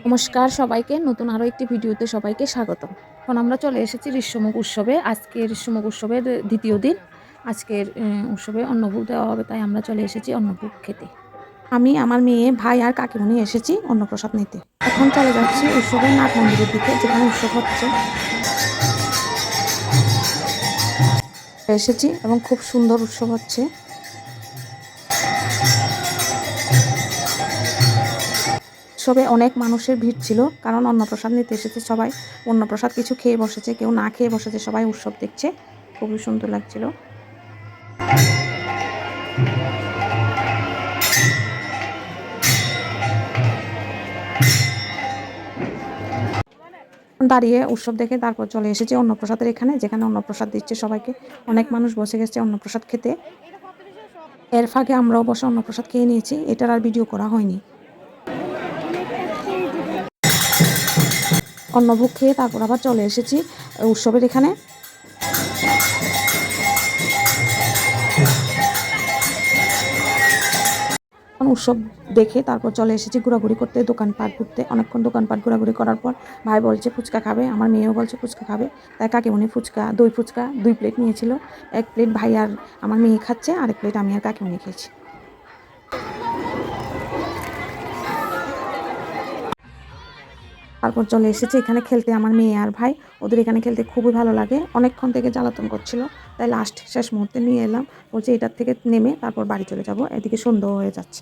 নমস্কার সবাইকে, নতুন আরও একটি ভিডিওতে সবাইকে স্বাগতম। এখন আমরা চলে এসেছি ঋষ্যমুখ উৎসবে। আজকে ঋষ্যমুখ উৎসবের দ্বিতীয় দিন। আজকের উৎসবে অন্নভোগ দেওয়া হবে, তাই আমরা চলে এসেছি অন্নভোগ খেতে। আমি, আমার মেয়ে, ভাই আর কাকিমণি এসেছি অন্নপ্রসাদ নিতে। এখন চলে যাচ্ছি উৎসবের নাট মন্দিরের দিকে, যেখানে উৎসব হচ্ছে। এসেছি এবং খুব সুন্দর উৎসব হচ্ছে। উৎসবে অনেক মানুষের ভিড় ছিল, কারণ অন্নপ্রসাদ নিতে এসেছে সবাই। অন্নপ্রসাদ কিছু খেয়ে বসেছে, কেউ না খেয়ে বসেছে, সবাই উৎসব দেখছে। খুবই সুন্দর লাগছিল। দাঁড়িয়ে উৎসব দেখে তারপর চলে এসেছি অন্নপ্রসাদের এখানে, যেখানে অন্নপ্রসাদ দিচ্ছে সবাইকে। অনেক মানুষ বসে গেছে অন্নপ্রসাদ খেতে। এর ফাঁকে আমরাও বসে অন্নপ্রসাদ খেয়ে নিয়েছি, এটার আর ভিডিও করা হয়নি। অন্নভোগ খেয়ে তারপর আবার চলে এসেছি উৎসবের এখানে। উৎসব দেখে তারপর চলে এসেছি ঘোরাঘুরি করতে, দোকানপাট ঘুরতে। অনেকক্ষণ দোকানপাট ঘোরাঘুরি করার পর ভাই বলছে ফুচকা খাবে, আমার মেয়েও বলছে ফুচকা খাবে, তাই কাকিমণি দই ফুচকা 2 প্লেট নিয়েছিল। 1 প্লেট ভাই আর আমার মেয়ে খাচ্ছে, আর 1 প্লেট আমি আর কাকিমণি খেয়েছি। তারপর চলে এসেছি এখানে খেলতে আমার মেয়ে আর ভাই। ওদের এখানে খেলতে খুবই ভালো লাগে। অনেকক্ষণ থেকে জ্বালাতন করছিল, তাই শেষ মুহূর্তে নিয়ে এলাম। বলছে এটার থেকে নেমে তারপর বাড়ি চলে যাব, এদিকে সন্ধ্যা হয়ে যাচ্ছে।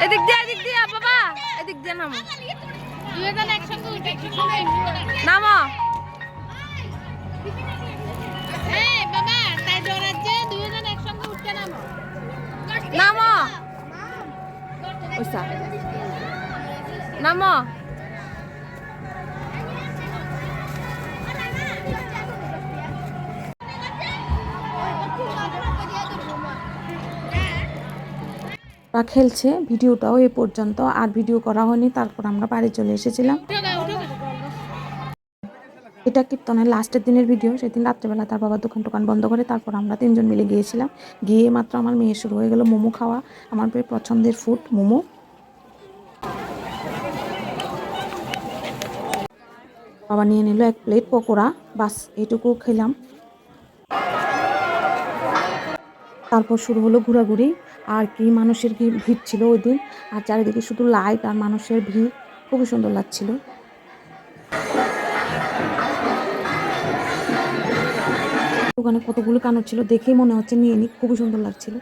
এদিক দিয়ে বাবা, এদিক দিয়ে নামো। দুইজন একসঙ্গে উঠে নামো। এই বাবা, তাই দৌড়াচ্ছে, দুইজন একসঙ্গে উঠে নামো। নামো। ওইসা নামো। ওরা খেলছে, ভিডিওটাও এই পর্যন্ত, আর ভিডিও করা হয়নি। তারপর আমরা বাড়ি চলে এসেছিলাম। এটা কীর্তনের লাস্টের দিনের ভিডিও। সেদিন রাত্রেবেলা তার বাবা দোকান বন্ধ করে তারপর আমরা 3 জন মিলে গিয়েছিলাম। গিয়ে মাত্র আমার মেয়ে শুরু হয়ে গেল মোমো খাওয়া, আমার পছন্দের ফুড মোমো। বাবা নিয়ে নিল 1 প্লেট পকোড়া, বাস এইটুকু খেলাম। তারপর শুরু হলো ঘোরাঘুরি। আর কি মানুষের কি ভিড় ছিল ওই দিন, আর চারিদিকে শুধু লাইট আর মানুষের ভিড়, খুবই সুন্দর লাগছিল। দোকানে কতগুলো কানর ছিল, দেখেই মনে হচ্ছে নিয়ে নিই, খুবই সুন্দর লাগছিল।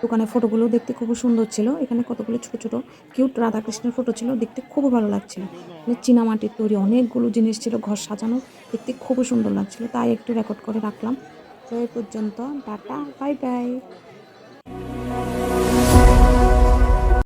দোকানের ফটোগুলো দেখতে খুবই সুন্দর ছিল। এখানে কতগুলো ছোট ছোট কিউট রাধাকৃষ্ণের ফটো ছিল, দেখতে খুবই ভালো লাগছিল। চীনামাটির তৈরি অনেকগুলো জিনিস ছিল, ঘর সাজানো, দেখতে খুবই সুন্দর লাগছিল, তাই একটু রেকর্ড করে রাখলাম। তো এই পর্যন্ত, টাটা, বাই বাই।